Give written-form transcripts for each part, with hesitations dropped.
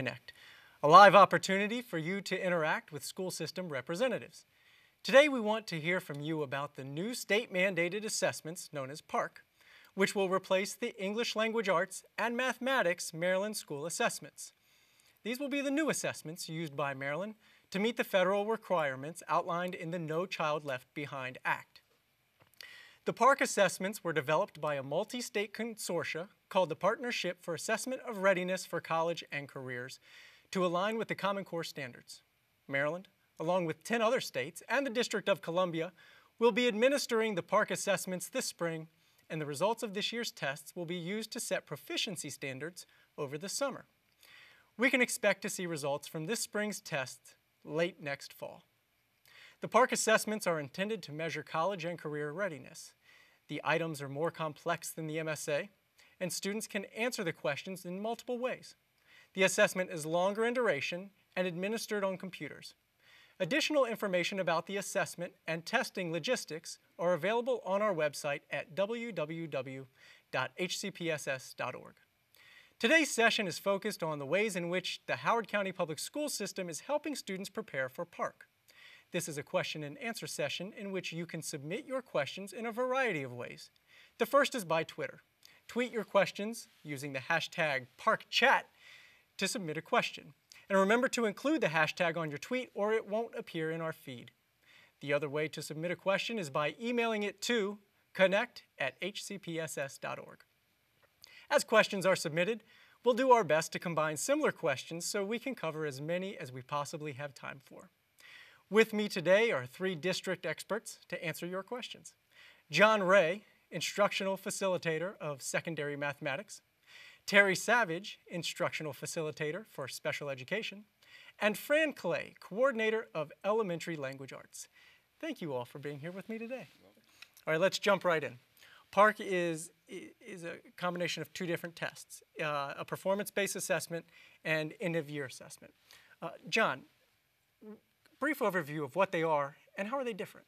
Connect, a live opportunity for you to interact with school system representatives. Today we want to hear from you about the new state-mandated assessments known as PARCC, which will replace the English Language Arts and Mathematics Maryland School Assessments. These will be the new assessments used by Maryland to meet the federal requirements outlined in the No Child Left Behind Act. The PARCC assessments were developed by a multi-state consortia called the Partnership for Assessment of Readiness for College and Careers to align with the Common Core standards. Maryland, along with 10 other states and the District of Columbia, will be administering the PARCC assessments this spring, and the results of this year's tests will be used to set proficiency standards over the summer. We can expect to see results from this spring's tests late next fall. The PARCC assessments are intended to measure college and career readiness. The items are more complex than the MSA, and students can answer the questions in multiple ways. The assessment is longer in duration and administered on computers. Additional information about the assessment and testing logistics are available on our website at www.hcpss.org. Today's session is focused on the ways in which the Howard County Public School System is helping students prepare for PARCC. This is a question and answer session in which you can submit your questions in a variety of ways. The first is by Twitter. Tweet your questions using the hashtag PARCCChat to submit a question. And remember to include the hashtag on your tweet or it won't appear in our feed. The other way to submit a question is by emailing it to connect@hcpss.org. As questions are submitted, we'll do our best to combine similar questions so we can cover as many as we possibly have time for. With me today are 3 district experts to answer your questions. John Ray, Instructional Facilitator of Secondary Mathematics, Terry Savage, Instructional Facilitator for Special Education, and Fran Clay, Coordinator of Elementary Language Arts. Thank you all for being here with me today. All right, let's jump right in. PARCC is a combination of 2 different tests, a performance-based assessment and end-of-year assessment. John, brief overview of what they are and how are they different?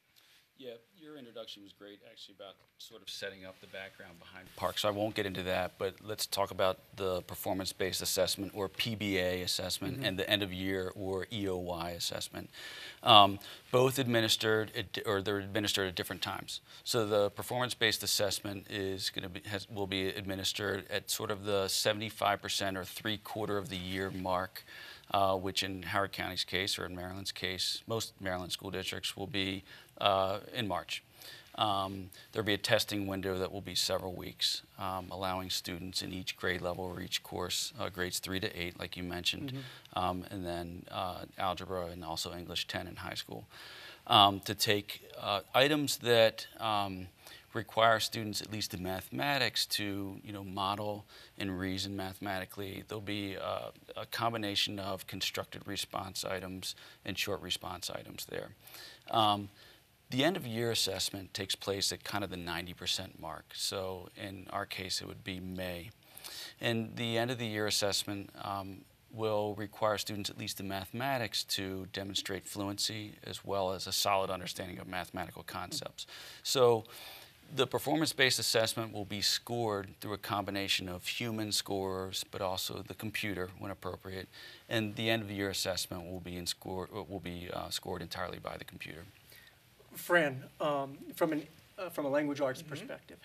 Yeah, your introduction was great, actually, about sort of setting up the background behind PARCC, so I won't get into that, but let's talk about the performance-based assessment, or PBA assessment, and the end-of-year, or EOY assessment. Both administered, or they're administered at different times. So the performance-based assessment is going to will be administered at sort of the 75% or 3/4 of the year mark, which in Howard County's case, or in Maryland's case, most Maryland school districts will be in March. There'll be a testing window that will be several weeks, allowing students in each grade level or each course, grades 3 to 8, like you mentioned, and then algebra and also English 10 in high school, to take items that require students, at least in mathematics, to model and reason mathematically. There'll be a combination of constructed response items and short response items there. The end-of-year assessment takes place at kind of the 90% mark. So in our case, it would be May. And the end-of-the-year assessment will require students, at least in mathematics, to demonstrate fluency as well as a solid understanding of mathematical concepts. So the performance-based assessment will be scored through a combination of human scores, but also the computer when appropriate. And the end-of-the-year assessment will be scored entirely by the computer. Fran, from a language arts perspective,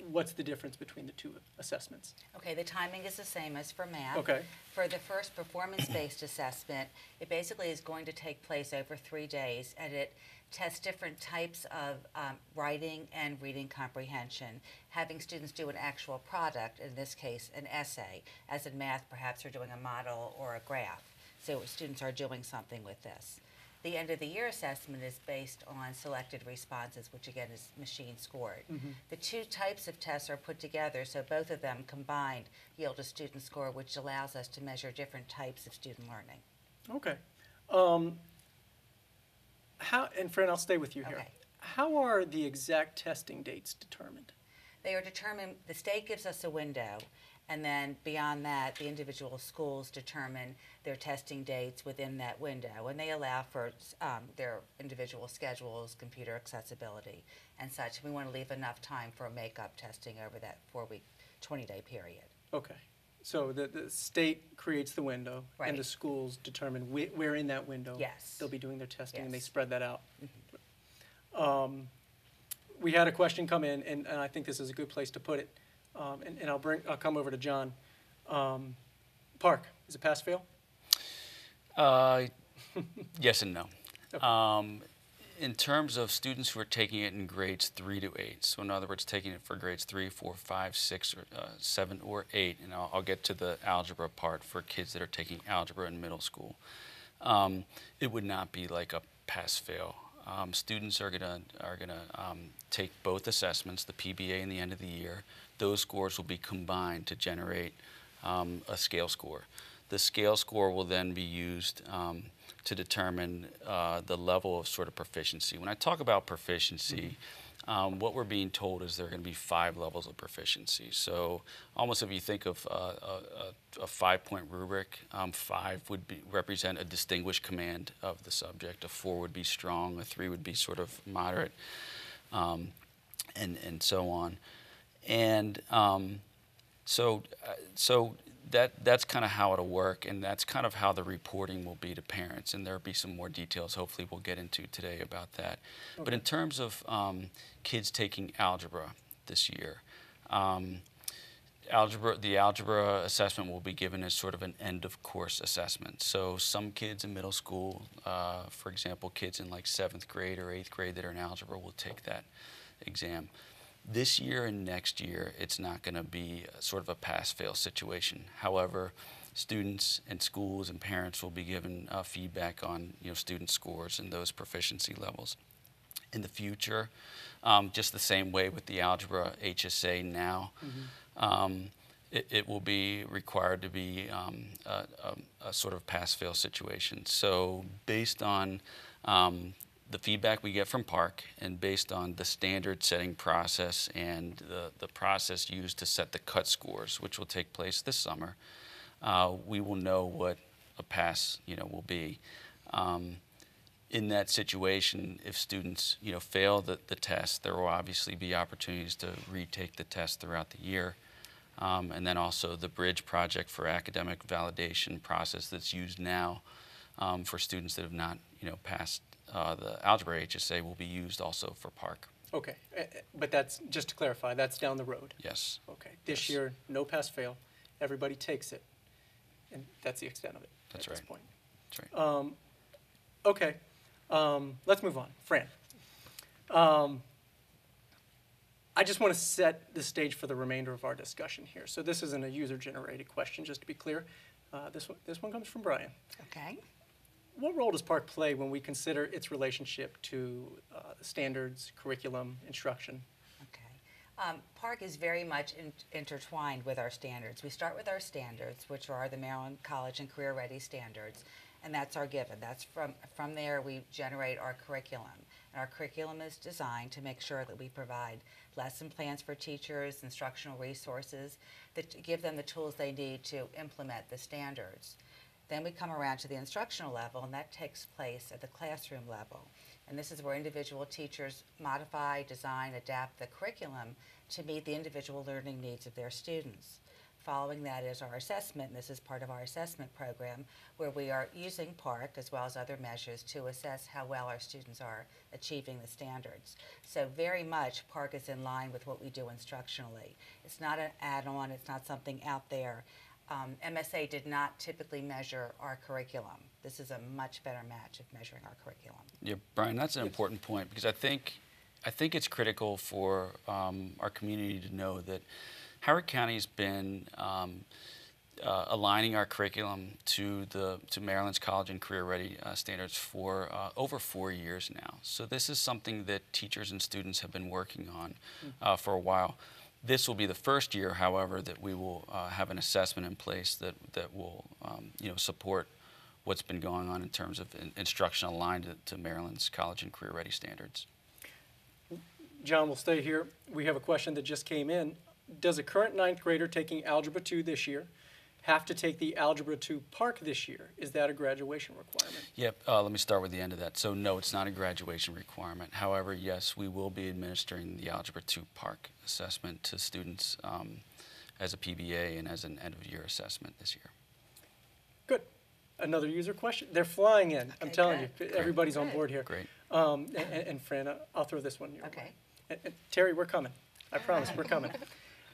what's the difference between the 2 assessments? Okay, the timing is the same as for math. Okay. For the first performance-based assessment, it basically is going to take place over 3 days, and it tests different types of writing and reading comprehension, having students do an actual product, in this case an essay, as in math perhaps you're doing a model or a graph. So students are doing something with this. The end-of-the-year assessment is based on selected responses, which again is machine scored. The 2 types of tests are put together, so both of them combined yield a student score, which allows us to measure different types of student learning. Okay. And Fran, I'll stay with you here. Okay. How are the exact testing dates determined? They are determined, the state gives us a window, and then beyond that, the individual schools determine their testing dates within that window, and they allow for their individual schedules, computer accessibility, and such. We want to leave enough time for makeup testing over that 4-week, 20-day period. Okay. So the state creates the window, Right. and the schools determine where in that window Yes. they'll be doing their testing, and they Yes. spread that out. We had a question come in, and I think this is a good place to put it. And I'll come over to John. Park, is it pass fail? Yes and no. Okay. In terms of students who are taking it in grades 3 to 8, so in other words, taking it for grades 3, 4, 5, 6, or 7, or 8, and I'll get to the algebra part for kids that are taking algebra in middle school, it would not be like a pass-fail. Students are gonna take both assessments, the PBA and the end of the year. Those scores will be combined to generate a scale score. The scale score will then be used to determine the level of sort of proficiency. When I talk about proficiency, what we're being told is there are going to be 5 levels of proficiency. So almost if you think of a 5-point rubric, 5 would represent a distinguished command of the subject, a 4 would be strong, a 3 would be sort of moderate, and so on. And so that's kind of how it'll work, and that's kind of how the reporting will be to parents. And there'll be some more details hopefully we'll get into today about that. Okay. But in terms of kids taking algebra this year, the algebra assessment will be given as sort of an end of course assessment. So some kids in middle school, for example, kids in like 7th grade or 8th grade that are in algebra will take that exam. This year and next year, it's not going to be sort of a pass-fail situation. However, students and schools and parents will be given feedback on student scores and those proficiency levels. In the future, just the same way with the algebra HSA now, it will be required to be a sort of pass-fail situation. So based on the feedback we get from PARCC, and based on the standard setting process and the process used to set the cut scores, which will take place this summer, we will know what a pass will be. In that situation, if students fail the test, there will obviously be opportunities to retake the test throughout the year. And then also the bridge project for academic validation process that's used now for students that have not passed the algebra HSA will be used also for PARCC. Okay, but that's, just to clarify, that's down the road? Yes. Okay, this year, no pass-fail, everybody takes it, and that's the extent of it at this point. That's right. Okay, let's move on. Fran, I just want to set the stage for the remainder of our discussion here. So this isn't a user-generated question, just to be clear. This one comes from Brian. Okay. What role does PARCC play when we consider its relationship to standards, curriculum, instruction? Okay. PARCC is very much intertwined with our standards. We start with our standards, which are the Maryland College and Career Ready standards, and that's our given. That's from there we generate our curriculum. And our curriculum is designed to make sure that we provide lesson plans for teachers, instructional resources that give them the tools they need to implement the standards. Then we come around to the instructional level, and that takes place at the classroom level. And this is where individual teachers modify, design, adapt the curriculum to meet the individual learning needs of their students. Following that is our assessment, and this is part of our assessment program, where we are using PARCC as well as other measures to assess how well our students are achieving the standards. So very much PARCC is in line with what we do instructionally. It's not an add-on, it's not something out there. MSA did not typically measure our curriculum. This is a much better match of measuring our curriculum. Yeah, Brian, that's an important point, because I think it's critical for our community to know that Howard County's been aligning our curriculum to Maryland's College and Career Ready standards for over 4 years now. So this is something that teachers and students have been working on for a while. This will be the first year, however, that we will have an assessment in place that will support what's been going on in terms of instruction aligned to Maryland's College and Career Ready standards. John, we'll stay here. We have a question that just came in. Does a current 9th grader taking Algebra 2 this year have to take the Algebra 2 PARCC this year? Is that a graduation requirement? Yep, let me start with the end of that. So no, it's not a graduation requirement. However, yes, we will be administering the Algebra 2 PARCC assessment to students as a PBA and as an end-of-year assessment this year. Good. Another user question. They're flying in. I'm telling good. you, everybody's on board here. Great. And Fran, I'll throw this one your Okay. way. And Terry, we're coming. I promise, we're coming.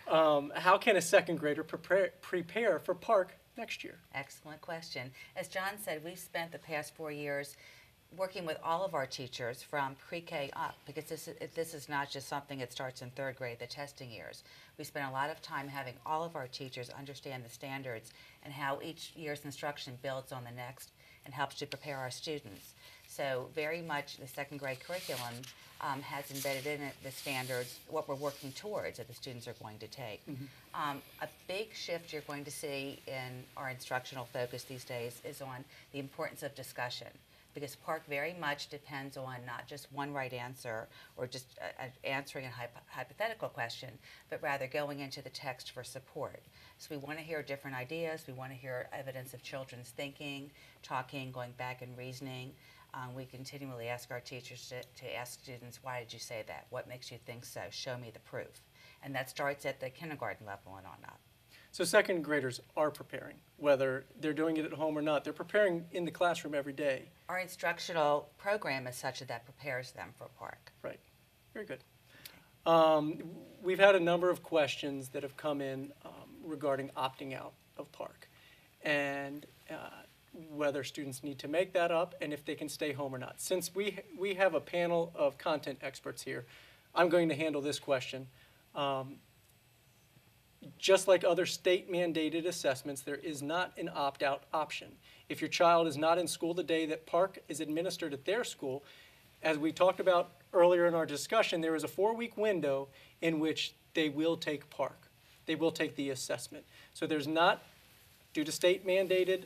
How can a second grader prepare for PARCC next year? Excellent question. As John said, we've spent the past 4 years working with all of our teachers from pre-K up, because this is not just something that starts in 3rd grade, the testing years. We spent a lot of time having all of our teachers understand the standards and how each year's instruction builds on the next and helps to prepare our students. So very much the 2nd grade curriculum has embedded in it the standards, what we're working towards that the students are going to take. A big shift you're going to see in our instructional focus these days is on the importance of discussion, because PARCC very much depends on not just one right answer or just answering a hypothetical question, but rather going into the text for support. So we want to hear different ideas. We want to hear evidence of children's thinking, talking, going back and reasoning. We continually ask our teachers to ask students, why did you say that? What makes you think so? Show me the proof. And that starts at the kindergarten level and on up. So second graders are preparing, whether they're doing it at home or not. They're preparing in the classroom every day. Our instructional program is such that prepares them for PARCC. Right. Very good. We've had a number of questions that have come in regarding opting out of PARCC and whether students need to make that up and if they can stay home or not. Since we have a panel of content experts here, I'm going to handle this question. Just like other state-mandated assessments, there is not an opt-out option. If your child is not in school the day that PARCC is administered at their school, as we talked about earlier in our discussion, there is a 4-week window in which they will take PARCC. They will take the assessment. So there's not, due to state-mandated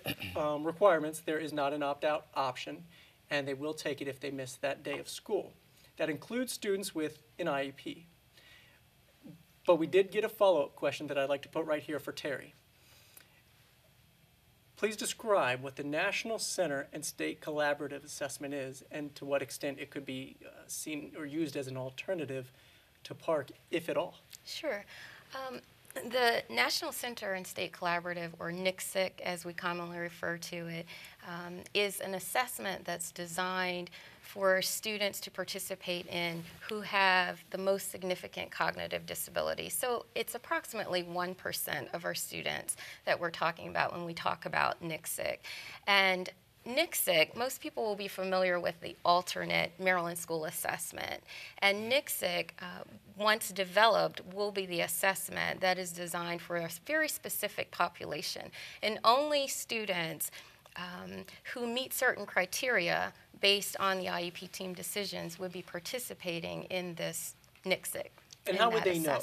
requirements, there is not an opt-out option, and they will take it if they miss that day of school. That includes students with an IEP. But we did get a follow-up question that I'd like to put right here for Terry. Please describe what the National Center and State Collaborative Assessment is and to what extent it could be seen or used as an alternative to PARCC, if at all. Sure. The National Center and State Collaborative, or NCSIC as we commonly refer to it, is an assessment that's designed for students to participate in who have the most significant cognitive disability. So it's approximately 1% of our students that we're talking about when we talk about NCSIC. And NCSIC, most people will be familiar with the alternate Maryland School Assessment. And NCSIC, once developed, will be the assessment that is designed for a very specific population. And only students who meet certain criteria based on the IEP team decisions would be participating in this NCSIC. And how would they know?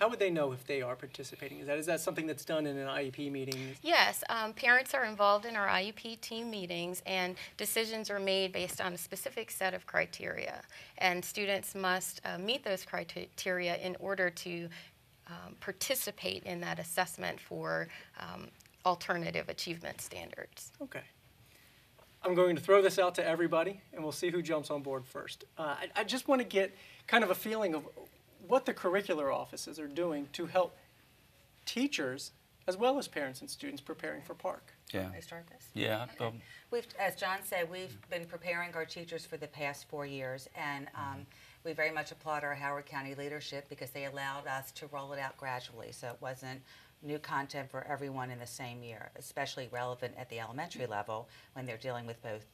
How would they know if they are participating? Is that something that's done in an IEP meeting? Yes, parents are involved in our IEP team meetings, and decisions are made based on a specific set of criteria. And students must meet those criteria in order to participate in that assessment for alternative achievement standards. Okay. I'm going to throw this out to everybody, and we'll see who jumps on board first. I just want to get kind of a feeling of what the curricular offices are doing to help teachers as well as parents and students preparing for PARCC. Yeah. Can I start this? Yeah. Okay. As John said, we've been preparing our teachers for the past 4 years, and we very much applaud our Howard County leadership because they allowed us to roll it out gradually, so it wasn't new content for everyone in the same year, especially relevant at the elementary level when they're dealing with both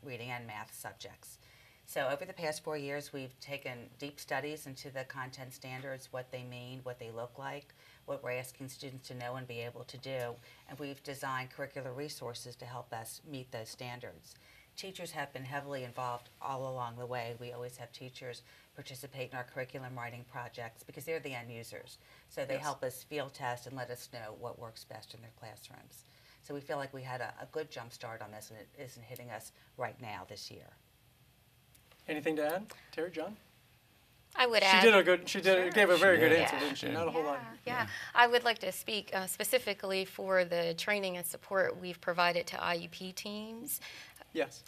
reading and math subjects. So over the past 4 years, we've taken deep studies into the content standards, what they mean, what they look like, what we're asking students to know and be able to do, and we've designed curricular resources to help us meet those standards. Teachers have been heavily involved all along the way. We always have teachers participate in our curriculum writing projects because they're the end users. So they help us field test and let us know what works best in their classrooms. So we feel like we had a good jump start on this, and it isn't hitting us right now this year. Anything to add, Terry, John? I would add. Gave a very good answer, didn't she? Not a whole lot. Yeah. I would like to speak specifically for the training and support we've provided to IEP teams. Yes.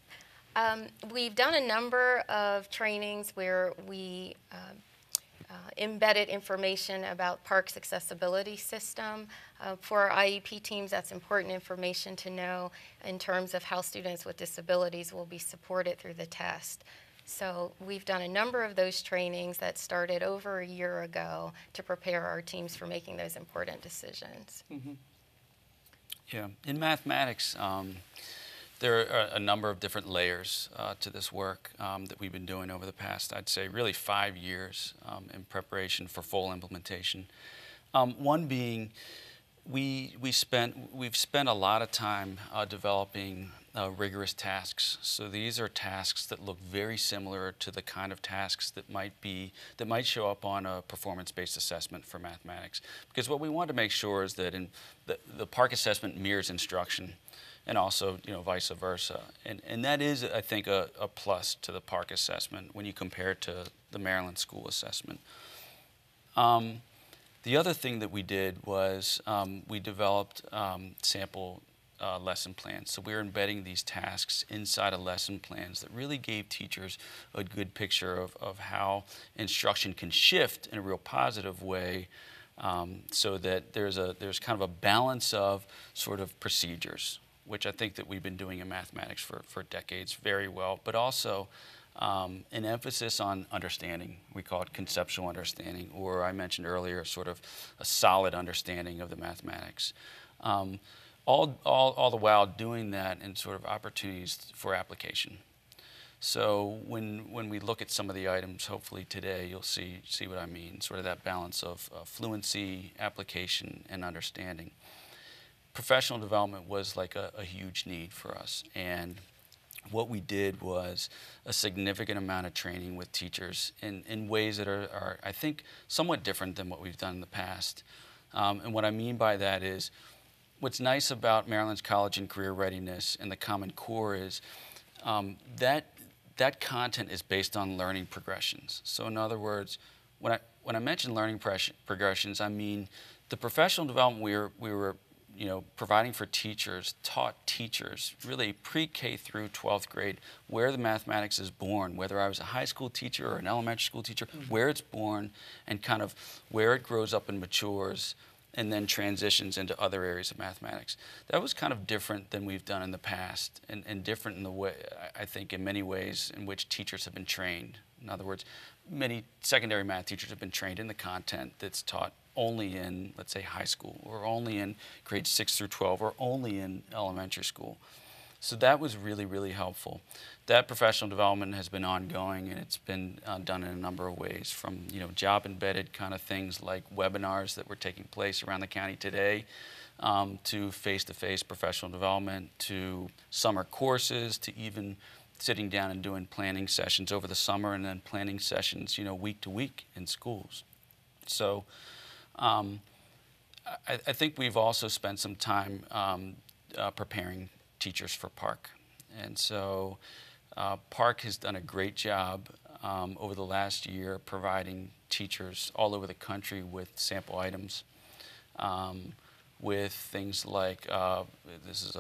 We've done a number of trainings where we embedded information about PARCC's accessibility system. For our IEP teams, that's important information to know in terms of how students with disabilities will be supported through the test. So we've done a number of those trainings that started over a year ago to prepare our teams for making those important decisions. Mm-hmm. Yeah, in mathematics, there are a number of different layers to this work that we've been doing over the past, I'd say, really 5 years in preparation for full implementation. One being, we've spent a lot of time developing rigorous tasks. So these are tasks that look very similar to the kind of tasks that might show up on a performance-based assessment for mathematics. Because what we want to make sure is that the PARCC assessment mirrors instruction, and also, vice versa. And that is, I think, a plus to the PARCC assessment when you compare it to the Maryland school assessment. The other thing that we did was we developed sample lesson plans. So we're embedding these tasks inside of lesson plans that really gave teachers a good picture of how instruction can shift in a real positive way, so that there's kind of a balance of sort of procedures, which I think that we've been doing in mathematics for decades very well, but also an emphasis on understanding. We call it conceptual understanding, or I mentioned earlier, sort of a solid understanding of the mathematics. All the while doing that in sort of opportunities for application. So when we look at some of the items, hopefully today, you'll see what I mean, sort of that balance of fluency, application, and understanding. Professional development was like a huge need for us, and what we did was a significant amount of training with teachers in ways that are, I think, somewhat different than what we've done in the past. And what I mean by that is, what's nice about Maryland's College and Career Readiness and the Common Core is that content is based on learning progressions. So in other words, when I mention learning progressions, I mean the professional development we were providing for teachers, taught teachers, really pre-K through 12th grade, where the mathematics is born, whether I was a high school teacher or an elementary school teacher, where it's born and kind of where it grows up and matures and then transitions into other areas of mathematics. That was kind of different than we've done in the past, and different in the way, I think, in many ways in which teachers have been trained. In other words, many secondary math teachers have been trained in the content that's taught only in, let's say, high school, or only in grades 6 through 12, or only in elementary school. So that was really, really helpful. That professional development has been ongoing, and it's been done in a number of ways, from job-embedded kind of things like webinars that were taking place around the county today, to face-to-face professional development, to summer courses, to even sitting down and doing planning sessions over the summer, and then planning sessions, week to week in schools. So I think we've also spent some time preparing teachers for PARCC. And so PARCC has done a great job over the last year providing teachers all over the country with sample items, with things like, this is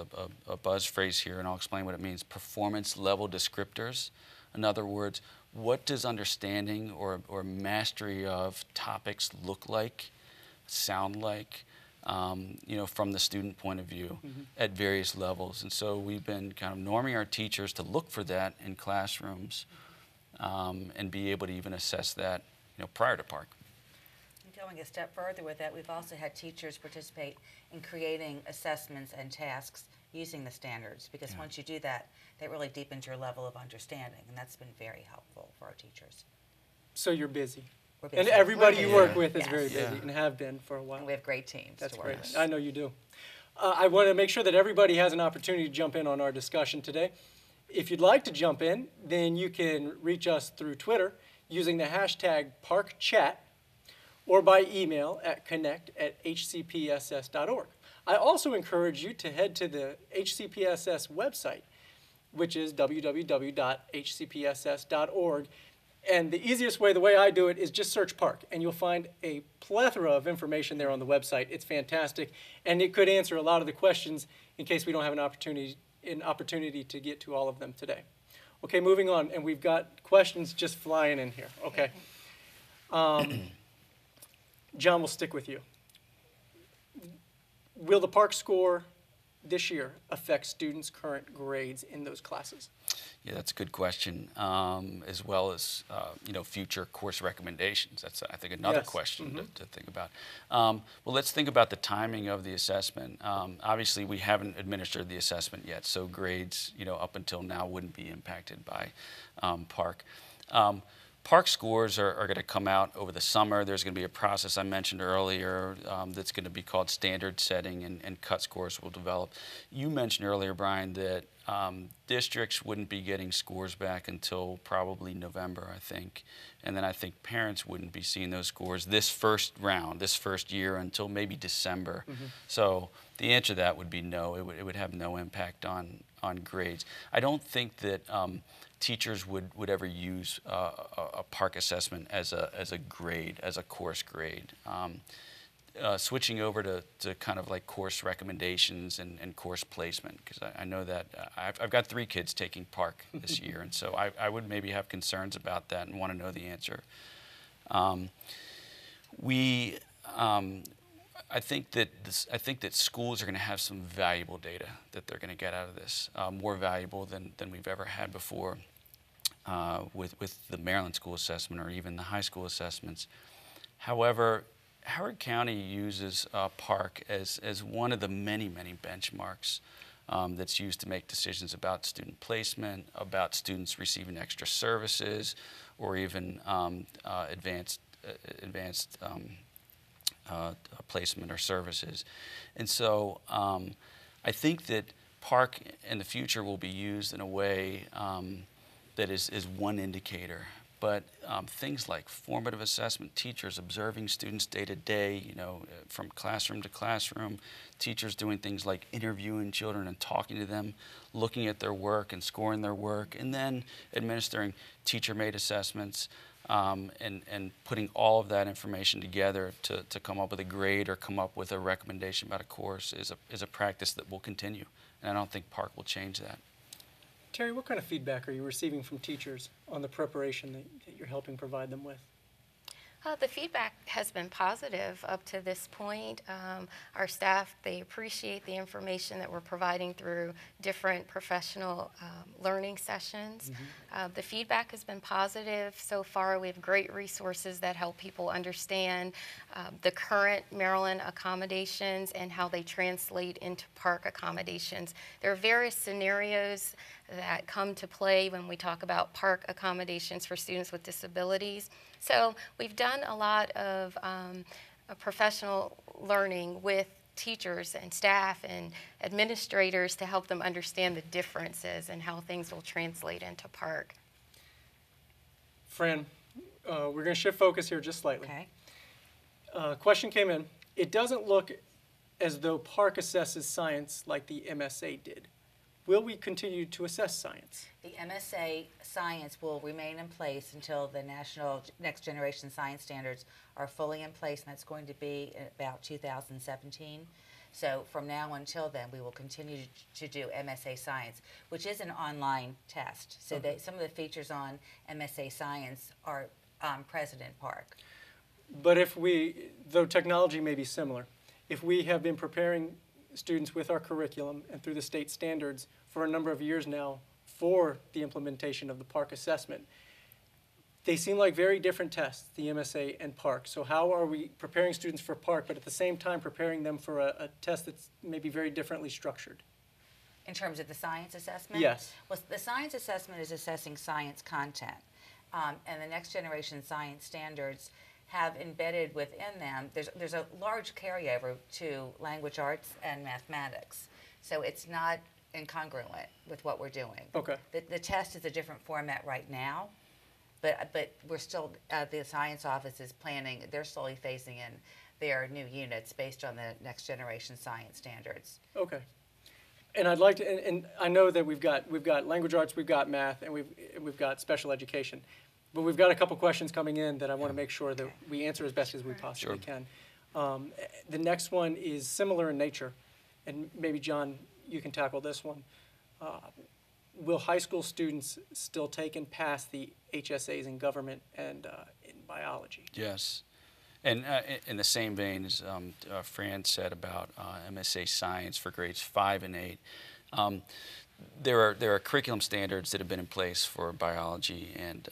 a buzz phrase here, and I'll explain what it means, performance level descriptors. In other words, what does understanding or mastery of topics look like, sound like, from the student point of view at various levels. And so we've been kind of norming our teachers to look for that in classrooms, and be able to even assess that prior to PARCC. Going a step further with that, we've also had teachers participate in creating assessments and tasks using the standards, because once you do that, that really deepens your level of understanding, and that's been very helpful for our teachers. So you're busy. We're busy. And everybody you work with is Yes. very busy and have been for a while. And we have great teams That's to work great. with. I know you do. I want to make sure that everybody has an opportunity to jump in on our discussion today. If you'd like to jump in, then you can reach us through Twitter using the hashtag PARCCChat, or by email at connect@hcpss.org. I also encourage you to head to the HCPSS website, which is www.hcpss.org. And the easiest way, the way I do it, is just search PARCC, and you'll find a plethora of information there on the website. It's fantastic, and it could answer a lot of the questions in case we don't have an opportunity to get to all of them today. Okay, moving on, and we've got questions just flying in here. Okay. John, we'll stick with you. Will the PARCC score this year affect students' current grades in those classes? Yeah, that's a good question, as well as future course recommendations. That's, I think, another question to think about. Well, let's think about the timing of the assessment. Obviously, we haven't administered the assessment yet, so grades, up until now wouldn't be impacted by PARCC. PARCC scores are going to come out over the summer. There's going to be a process I mentioned earlier that's going to be called standard setting, and cut scores will develop. You mentioned earlier, Brian, that districts wouldn't be getting scores back until probably November, I think. And then I think parents wouldn't be seeing those scores this first round, this first year, until maybe December. So the answer to that would be no. It would have no impact on grades. I don't think that teachers would ever use a PARCC assessment as a grade, as a course grade. Switching over to kind of like course recommendations and course placement, because I know that I've got 3 kids taking PARCC this year, and so I would maybe have concerns about that and want to know the answer. I think that schools are going to have some valuable data that they're going to get out of this, more valuable than we've ever had before with the Maryland school assessment or even the high school assessments. However, Howard County uses PARCC as one of the many benchmarks that's used to make decisions about student placement, about students receiving extra services, or even advanced placement or services. And so I think that PARCC in the future will be used in a way that is one indicator. But things like formative assessment, teachers observing students day to day, from classroom to classroom, teachers doing things like interviewing children and talking to them, looking at their work and scoring their work, and then administering teacher-made assessments, and putting all of that information together to come up with a grade or come up with a recommendation about a course is a practice that will continue. And I don't think PARCC will change that. Terry, what kind of feedback are you receiving from teachers on the preparation that you're helping provide them with? The feedback has been positive up to this point. Our staff, they appreciate the information that we're providing through different professional learning sessions. The feedback has been positive so far. We have great resources that help people understand the current Maryland accommodations and how they translate into PARCC accommodations. There are various scenarios that come to play when we talk about PARCC accommodations for students with disabilities. So we've done a lot of professional learning with teachers and staff and administrators to help them understand the differences and how things will translate into PARCC. Fran, we're going to shift focus here just slightly. Okay. Question came in. It doesn't look as though PARCC assesses science like the MSA did. Will we continue to assess science? The MSA science will remain in place until the national next generation science standards are fully in place, and that's going to be in about 2017. So from now until then, we will continue to do MSA science, which is an online test. So some of the features on MSA science are present in PARCC. But though technology may be similar, if we have been preparing students with our curriculum and through the state standards for a number of years now for the implementation of the PARCC assessment, they seem like very different tests, the MSA and PARCC. So how are we preparing students for PARCC, but at the same time preparing them for a test that's maybe very differently structured? In terms of the science assessment? Yes. Well, the science assessment is assessing science content, and the next generation science standards have embedded within them, there's a large carryover to language arts and mathematics. So it's not incongruent with what we're doing. Okay. The test is a different format right now, but we're still, the science office is planning, they're slowly phasing in their new units based on the next generation science standards. Okay. And I'd like to, and I know that we've got language arts, we've got math, and we've got special education. But we've got a couple questions coming in that I want to make sure that we answer as best as we possibly can. The next one is similar in nature, and maybe, John, you can tackle this one. Will high school students still take and pass the HSAs in government and in biology. Yes. And in the same vein as Fran said about MSA Science for grades 5 and 8, there are curriculum standards that have been in place for biology and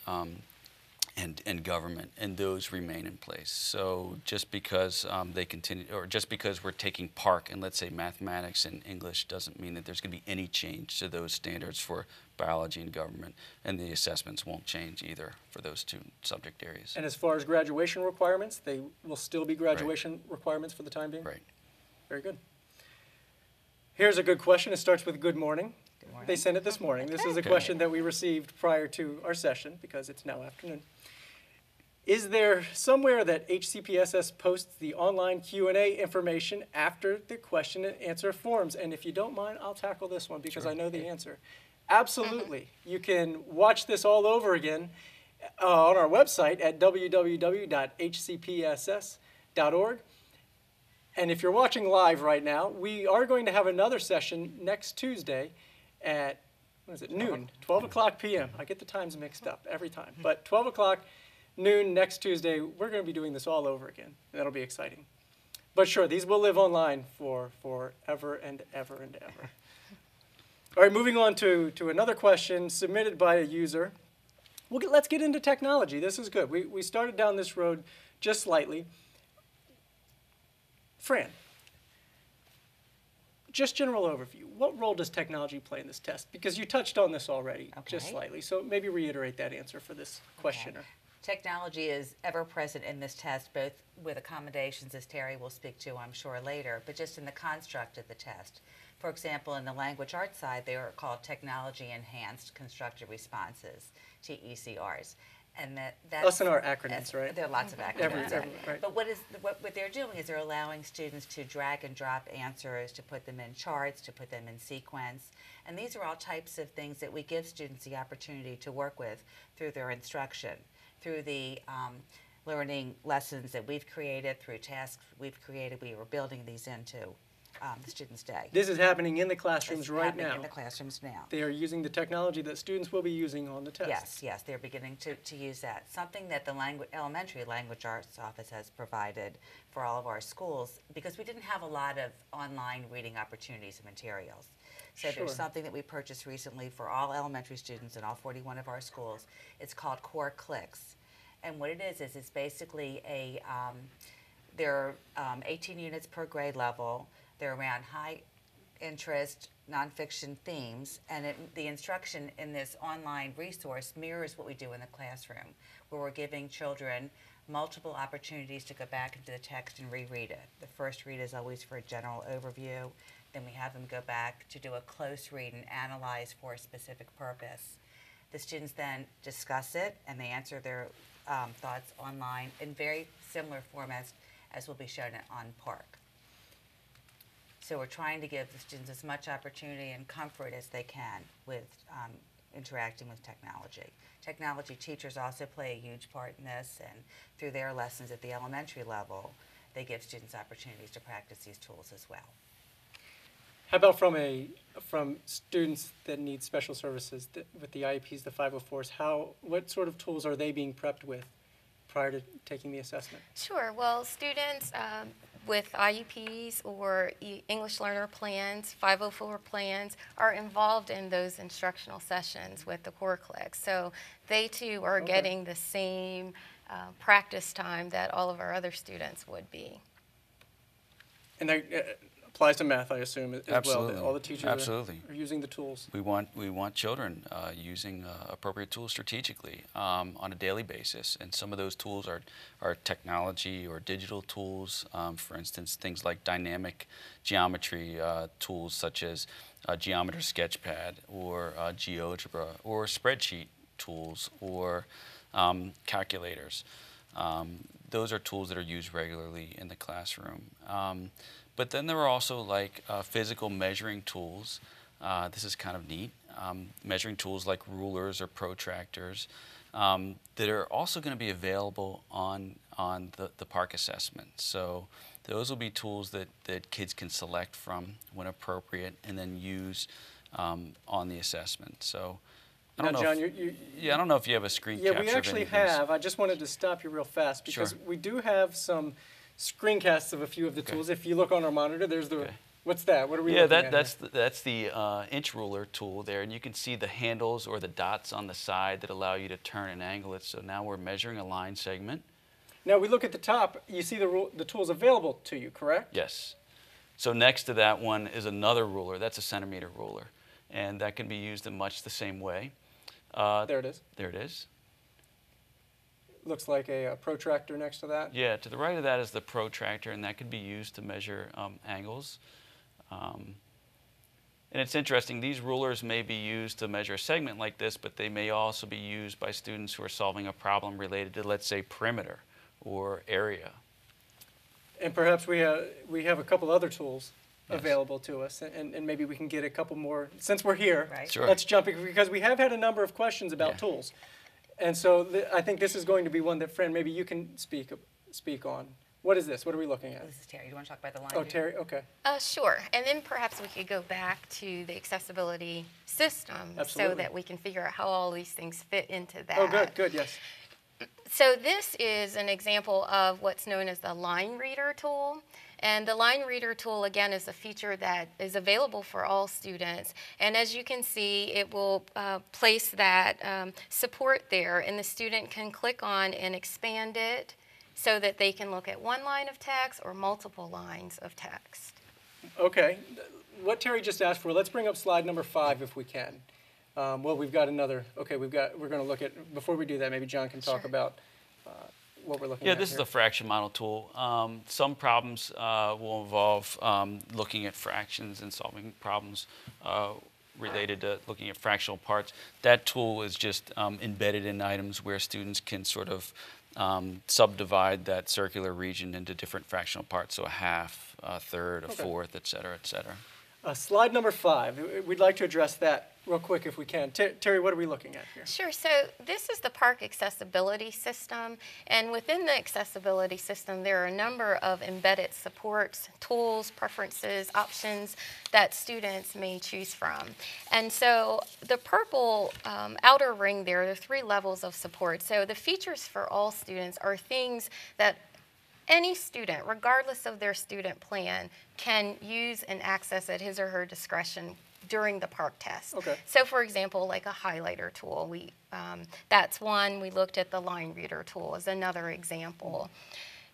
government, and those remain in place. So just because they continue, or just because we're taking PARCC and let's say mathematics and English, doesn't mean that there's going to be any change to those standards for biology and government, and the assessments won't change either for those two subject areas. And as far as graduation requirements, they will still be graduation requirements for the time being? Right. Very good. Here's a good question. It starts with good morning. Good morning. They sent it this morning. This is a question that we received prior to our session because it's now afternoon. Is there somewhere that HCPSS posts the online Q&A information after the question and answer forms? And if you don't mind, I'll tackle this one because I know the answer. Absolutely. You can watch this all over again on our website at www.hcpss.org. And if you're watching live right now, we are going to have another session next Tuesday at, what is it, noon, 12 o'clock p.m. I get the times mixed up every time. But 12 o'clock, noon next Tuesday, we're going to be doing this all over again. That'll be exciting. But sure, these will live online for ever and ever and ever. All right, moving on to another question submitted by a user. Let's get into technology. This is good. We started down this road just slightly. Fran, just general overview. What role does technology play in this test? Because you touched on this already, just slightly. So maybe reiterate that answer for this questioner. Technology is ever present in this test, both with accommodations, as Terry will speak to, I'm sure, later, but just in the construct of the test. For example, in the language arts side, they are called Technology Enhanced Constructive Responses, TECRs. And that's Us and our acronyms, right? There are lots of acronyms. Right. But what they're doing is they're allowing students to drag and drop answers, to put them in charts, to put them in sequence. And these are all types of things that we give students the opportunity to work with through their instruction, through the learning lessons that we've created, through tasks we've created. We are building these into the students' day. This is happening in the classrooms right now. In the classrooms now. They are using the technology that students will be using on the test. Yes, they're beginning to use that. Something that the elementary language arts office has provided for all of our schools, because we didn't have a lot of online reading opportunities and materials. So there's something that we purchased recently for all elementary students in all 41 of our schools. It's called Core Clicks. And what it is it's basically there are 18 units per grade level. They're around high interest nonfiction themes, and the instruction in this online resource mirrors what we do in the classroom, where we're giving children multiple opportunities to go back into the text and reread it. The first read is always for a general overview. Then we have them go back to do a close read and analyze for a specific purpose. The students then discuss it, and they answer their thoughts online in very similar formats as will be shown on PARCC. So we're trying to give the students as much opportunity and comfort as they can with interacting with technology. Technology teachers also play a huge part in this, and through their lessons at the elementary level, they give students opportunities to practice these tools as well. How about from students that need special services with the IEPs, the 504s? What sort of tools are they being prepped with prior to taking the assessment? Sure. Well, students with IEPs or English learner plans, 504 plans, are involved in those instructional sessions with the Core Clicks. So they too are getting the same practice time that all of our other students would be. And that applies to math, I assume, as Absolutely. well. All the teachers are using the tools. We want children using appropriate tools strategically on a daily basis, and some of those tools are technology or digital tools. For instance, things like dynamic geometry tools such as Geometry Sketchpad or GeoGebra, or spreadsheet tools, or calculators. Those are tools that are used regularly in the classroom. But then there are also like physical measuring tools. This is kind of neat. Measuring tools like rulers or protractors that are also going to be available on the PARCC assessment. So those will be tools that kids can select from when appropriate and then use on the assessment. So I don't now, know John, yeah, I don't know if you have a screen capture. Yeah, we actually have. I just wanted to stop you real fast because Sure. we do have some screencasts of a few of the Okay. tools. If you look on our monitor, there's the, Okay. what's that? What are we Yeah, looking at that's the inch ruler tool there, and you can see the handles or the dots on the side that allow you to turn and angle it. So now we're measuring a line segment. Now we look at the top, you see the tools available to you, correct? Yes. So next to that one is another ruler. That's a centimeter ruler, and that can be used in much the same way. There it is. There it is. Looks like a protractor next to that. Yeah, to the right of that is the protractor, and that can be used to measure angles. And it's interesting, these rulers may be used to measure a segment like this, but they may also be used by students who are solving a problem related to, let's say, perimeter or area. And perhaps we have a couple other tools Yes. available to us, and maybe we can get a couple more, since we're here, Right. Sure. let's jump in, because we have had a number of questions about Yeah. tools. And so I think this is going to be one that, Fran, maybe you can speak on. What is this? What are we looking at? This is Terry. Do you want to talk about the line? Oh, view? Terry, okay. Sure, and then perhaps we could go back to the accessibility system so Absolutely. that we can figure out how all these things fit into that. Oh, good, yes. So this is an example of what's known as the line reader tool. And the line reader tool, again, is a feature that is available for all students. And as you can see, it will place that support there, and the student can click on and expand it so that they can look at one line of text or multiple lines of text. Okay, what Terry just asked for, let's bring up slide number 5 if we can. Well, we've got another, okay, we're going to look at, before we do that, maybe John can talk Sure. about what we're looking Yeah, at this is here. a fraction model tool. Some problems will involve looking at fractions and solving problems related to looking at fractional parts. That tool is just embedded in items where students can sort of subdivide that circular region into different fractional parts, so a half, a third, a Okay. fourth, et cetera, et cetera. Slide number 5, we'd like to address that real quick if we can. Terry, what are we looking at here? Sure, so this is the PARCC accessibility system, and within the accessibility system there are a number of embedded supports, tools, preferences, options that students may choose from. And so the purple outer ring there are 3 levels of support. So the features for all students are things that any student, regardless of their student plan, can use and access at his or her discretion during the PARCC test. Okay. So for example, like a highlighter tool, that's one. We looked at the line reader tool as another example.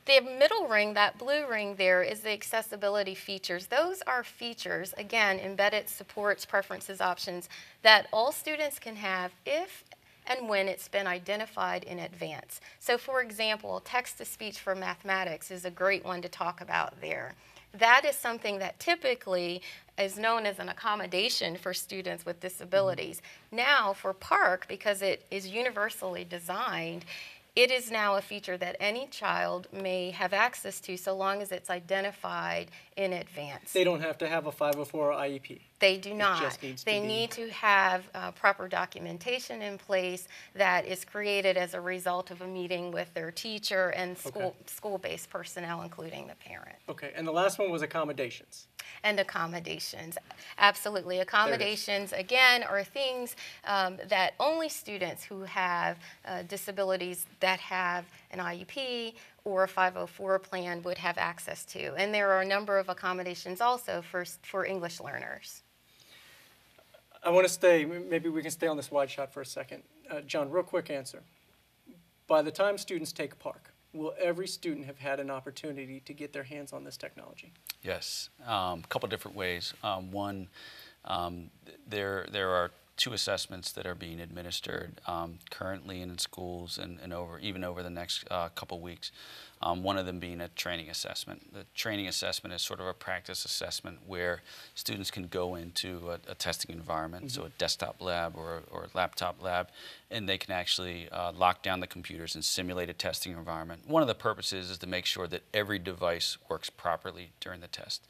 The middle ring, that blue ring there, is the accessibility features. Those are features, again, embedded supports, preferences, options, that all students can have if and when it's been identified in advance. So for example, text-to-speech for mathematics is a great one to talk about there. That is something that typically is known as an accommodation for students with disabilities. Now for PARCC, because it is universally designed, it is now a feature that any child may have access to so long as it's identified in advance. They don't have to have a 504 IEP. They do not. just needs to They be- need to have proper documentation in place that is created as a result of a meeting with their teacher and school-based personnel, including the parent. Okay, and the last one was accommodations. And accommodations, absolutely. Accommodations, again, are things that only students who have disabilities that have an IEP or a 504 plan would have access to. And there are a number of accommodations also for English learners. I want to stay, maybe we can stay on this wide shot for a second. John, real quick answer. By the time students take PARCC, will every student have had an opportunity to get their hands on this technology? Yes, a couple different ways. One, there are 2 assessments that are being administered currently in schools and even over the next couple weeks. One of them being a training assessment. The training assessment is sort of a practice assessment where students can go into a testing environment, so a desktop lab or a laptop lab, and they can actually lock down the computers and simulate a testing environment. One of the purposes is to make sure that every device works properly during the test.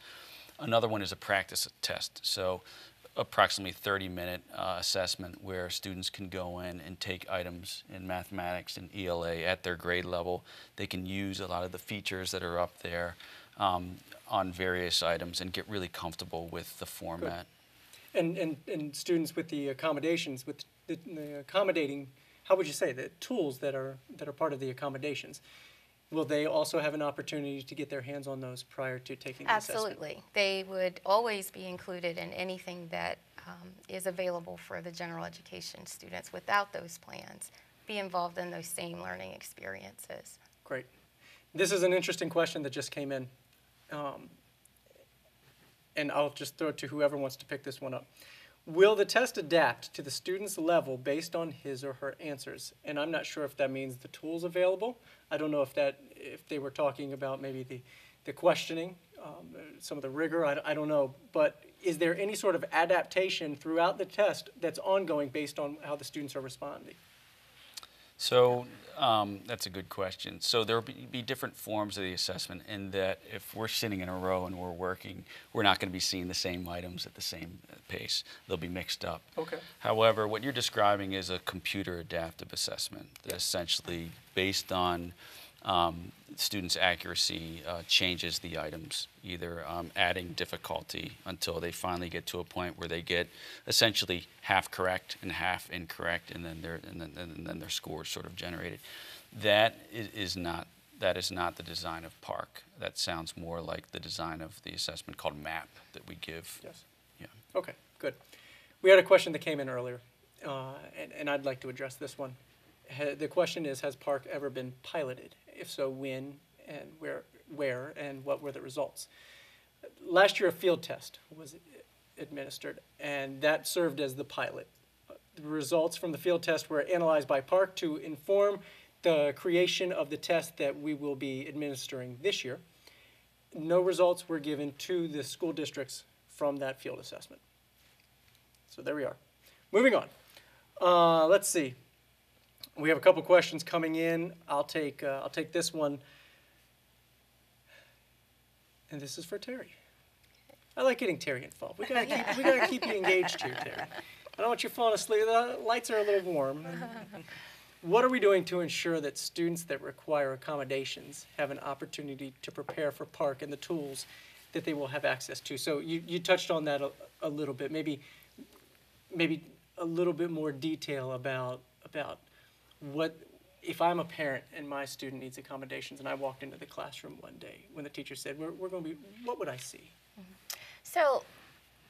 Another one is a practice test. So approximately 30-minute assessment where students can go in and take items in mathematics and ELA at their grade level. They can use a lot of the features that are up there on various items and get really comfortable with the format. And students with the accommodations, with the accommodating, how would you say, the tools that are part of the accommodations, will they also have an opportunity to get their hands on those prior to taking the assessment? Absolutely. They would always be included in anything that is available for the general education students without those plans, be involved in those same learning experiences. Great. This is an interesting question that just came in. And I'll just throw it to whoever wants to pick this one up. Will the test adapt to the student's level based on his or her answers? And I'm not sure if that means the tools available. I don't know if they were talking about maybe the questioning, some of the rigor, I don't know. But is there any sort of adaptation throughout the test that's ongoing based on how the students are responding? So that's a good question. So there will be different forms of the assessment in that if we're sitting in a row and we're working, we're not going to be seeing the same items at the same pace. They'll be mixed up. Okay. However, what you're describing is a computer adaptive assessment that essentially, based on students' accuracy, changes the items, either adding difficulty until they finally get to a point where they get essentially half correct and half incorrect, and then their scores sort of generated. That is not the design of PARCC. That sounds more like the design of the assessment called MAP that we give. Yes. Yeah. Okay, good. We had a question that came in earlier, and I'd like to address this one. The question is, has PARCC ever been piloted? If so, when and where, and what were the results? Last year, a field test was administered, and that served as the pilot. The results from the field test were analyzed by PARCC to inform the creation of the test that we will be administering this year. No results were given to the school districts from that field assessment. So there we are. Moving on. Let's see. We have a couple questions coming in. I'll take this one, and this is for Terry. I like getting Terry involved. We gotta keep you engaged here, Terry. I don't want you falling asleep. The lights are a little warm. What are we doing to ensure that students that require accommodations have an opportunity to prepare for PARCC and the tools that they will have access to? So you touched on that a little bit. Maybe a little bit more detail about what, if I'm a parent and my student needs accommodations and I walked into the classroom one day when the teacher said, we're going to be, what would I see? So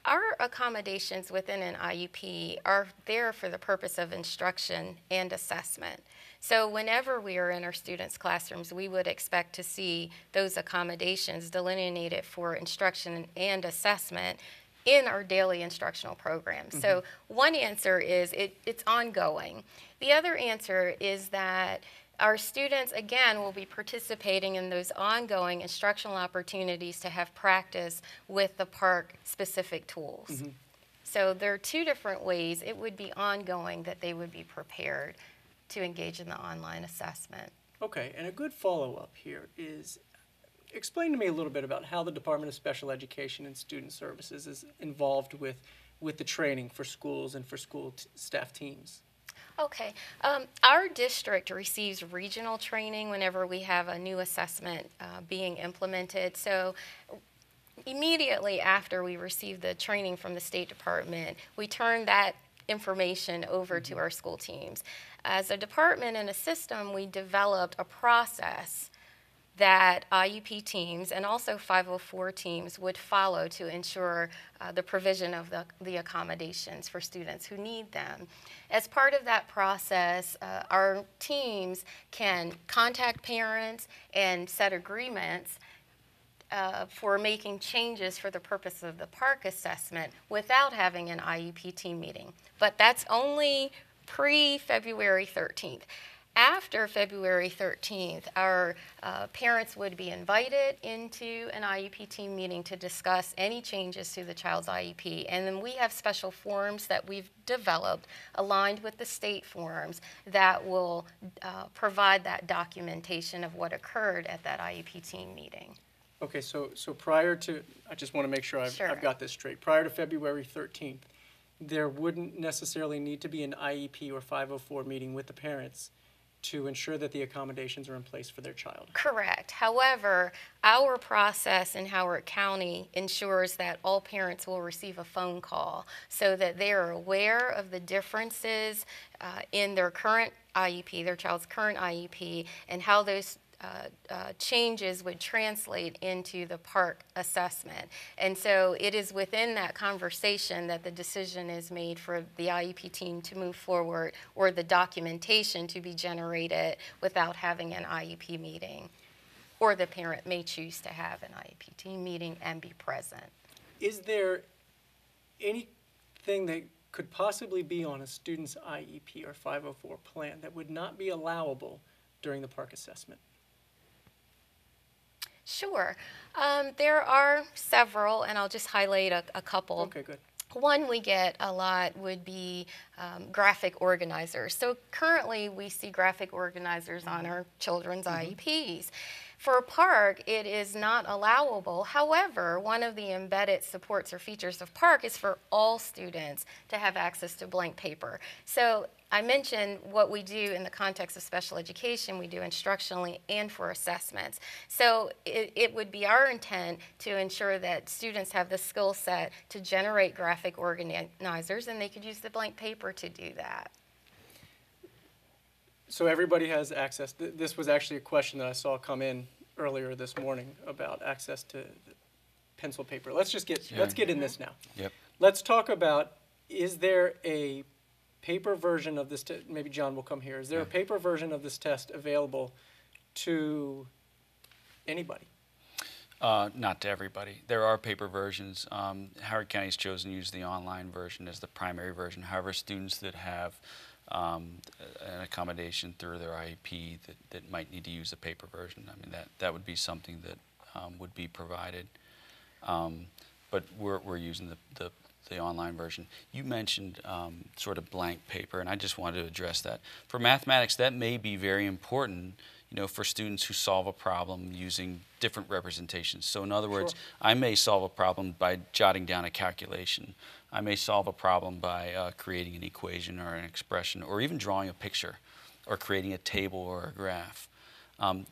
our accommodations within an IUP are there for the purpose of instruction and assessment. So whenever we are in our students' classrooms, we would expect to see those accommodations delineated for instruction and assessment in our daily instructional programs. Mm-hmm. So one answer is it's ongoing. The other answer is that our students, again, will be participating in those ongoing instructional opportunities to have practice with the PARCC-specific tools. Mm-hmm. So there are two different ways it would be ongoing that they would be prepared to engage in the online assessment. Okay, and a good follow-up here is, explain to me a little bit about how the Department of Special Education and Student Services is involved with the training for schools and for school staff teams. Okay. Our district receives regional training whenever we have a new assessment being implemented. So immediately after we receive the training from the State Department, we turn that information over to our school teams. As a department and a system, we developed a process that IUP teams and also 504 teams would follow to ensure the provision of the accommodations for students who need them. As part of that process, our teams can contact parents and set agreements for making changes for the purpose of the PARCC assessment without having an IUP team meeting. But that's only pre-February 13th. After February 13th, our parents would be invited into an IEP team meeting to discuss any changes to the child's IEP. And then we have special forms that we've developed aligned with the state forms that will provide that documentation of what occurred at that IEP team meeting. Okay, so prior to, I just want to make sure I've got this straight. Prior to February 13th, there wouldn't necessarily need to be an IEP or 504 meeting with the parents. to ensure that the accommodations are in place for their child. Correct. However, our process in Howard County ensures that all parents will receive a phone call so that they are aware of the differences in their current IEP, their child's current IEP, and how those changes would translate into the PARCC assessment. And so it is within that conversation that the decision is made for the IEP team to move forward or the documentation to be generated without having an IEP meeting. Or the parent may choose to have an IEP team meeting and be present. Is there anything that could possibly be on a student's IEP or 504 plan that would not be allowable during the PARCC assessment? Sure. There are several, and I'll just highlight a couple. Okay, good. One we get a lot would be graphic organizers. So currently we see graphic organizers on our children's IEPs. For PARCC, it is not allowable. However, one of the embedded supports or features of PARCC is for all students to have access to blank paper. So I mentioned what we do in the context of special education, we do instructionally and for assessments. So it would be our intent to ensure that students have the skill set to generate graphic organizers, and they could use the blank paper to do that. So everybody has access. This was actually a question that I saw come in earlier this morning about access to pencil paper. Let's get in this now. Yep. Let's talk about, is there a paper version of this, maybe John will come here. Is there a paper version of this test available to anybody? Not to everybody. There are paper versions. Howard County has chosen to use the online version as the primary version. However, students that have an accommodation through their IEP that might need to use the paper version, I mean, that would be something that would be provided. But we're using the online version. You mentioned sort of blank paper, and I just wanted to address that. For mathematics, that may be very important, for students who solve a problem using different representations. So in other words, I may solve a problem by jotting down a calculation. I may solve a problem by creating an equation or an expression, or even drawing a picture, or creating a table or a graph.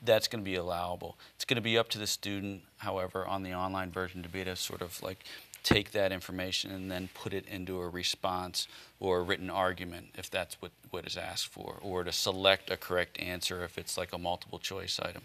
That's going to be allowable. It's going to be up to the student, however, on the online version to be able to sort of like take that information and then put it into a response or a written argument if that's what is asked for, or to select a correct answer if it's like a multiple choice item.